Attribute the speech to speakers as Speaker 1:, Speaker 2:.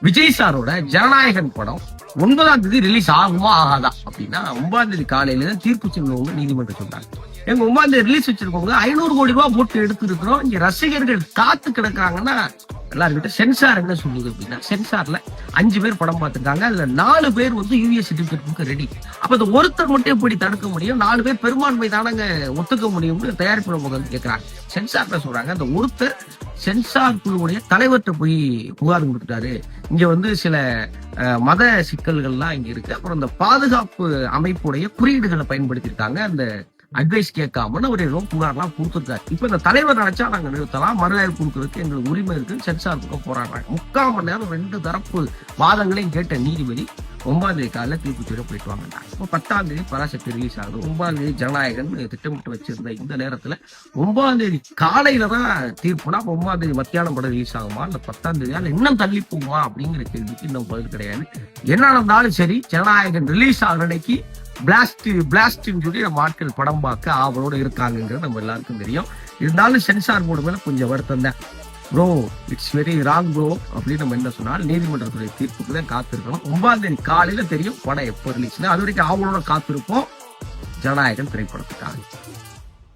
Speaker 1: விஜய் சாரோட ஜனநாயகன் படம் 9ஆம் தேதி ரிலீஸ் ஆகுமா ஆகாதா அப்படின்னா 9ஆம் தேதி காலையில தான் தீர்ப்பு சொல்லுவாங்க நீதிமன்றம் சொன்னாங்க. எங்க 9ஆம் தேதி ரிலீஸ் வச்சிருக்கவங்க 500 கோடி ரூபாய் போட்டு எடுத்து இருக்கிறோம். இங்க ரசிகர்கள் காத்து கிடக்குறாங்கன்னா எல்லாருக்கிட்ட சென்சார் என்ன சொல்லுது அப்படின்னா, சென்சார்ல 5 பேர் படம் பார்த்திருக்காங்க. அதுல 4 பேர் யூஎஸ் சர்டிபிகேட் ரெடி. அப்ப அந்த ஒருத்தர் மட்டும் எப்படி தடுக்க முடியும்? 4 பேர் பெரும்பான்மை தானங்க ஒத்துக்க முடியும்னு தயாரிப்பு வந்து கேட்கிறாங்க. சென்சார் சொல்றாங்க, அந்த ஒருத்தர் சென்சார் குழுவுடைய தலைவர்கிட்ட போய் புகார் கொடுத்துட்டாரு. இங்க சில மத சிக்கல்கள்லாம் இங்க இருக்கு. அப்புறம் இந்த பாதுகாப்பு அமைப்புடைய குறியீடுகளை பயன்படுத்தியிருக்காங்க. அந்த அட்வைஸ் கேட்காமன்னு ஒரு ஏதோ புகார்லாம் கொடுத்துருக்காரு. இப்ப இந்த தலைவர் நினைச்சா நாங்க நிறுத்தலாம், மறுஆய்வு கொடுக்கறதுக்கு எங்களுக்கு உரிமை இருக்குன்னு சென்சார் பக்கம் போராடுறாங்க. 3/4 மணி நேரம் 2 தரப்பு வாதங்களையும் கேட்ட நீதிபதி 9ஆம் தேதி காலையில தீர்ப்பு சொல்ல போயிட்டு வாங்க. இப்போ 10ஆம் தேதி பராசக்தி ரிலீஸ் ஆகுது. 9ஆம் தேதி ஜனநாயகன் திட்டமிட்டு வச்சிருந்த இந்த நேரத்துல 9ஆம் தேதி காலையில தான் தீர்ப்புனா 9ஆம் தேதி மத்தியானம் படம் ரிலீஸ் ஆகுமா இல்ல 10ஆம் தேதி இன்னும் தள்ளி போகுமா அப்படிங்கிற கேள்விக்கு இன்னும் பதில் கிடையாது. என்ன நடந்தாலும் சரி, ஜனநாயகன் ரிலீஸ் ஆகிற அன்னைக்கு பிளாஸ்ட்னு சொல்லி நம்ம ஆட்கள் படம் பார்க்க ஆவலோட இருக்காங்கிறது நம்ம எல்லாருக்கும் தெரியும். இருந்தாலும் சென்சார் போர்டு மேல கொஞ்சம் வருத்தம் தான். Bro it's very wrong bro அப்படின்னு நம்ம என்ன சொன்னால் நீதிமன்றத்துடைய தீர்ப்புக்கு தான் காத்திருக்கணும். 9ஆம் தேதி காலையில தெரியும் படம் எப்போ ரிலீஸ்னு. அது வரைக்கும் ஆவலோட காத்திருப்போம் ஜனநாயகன் திரைப்படத்துக்காக.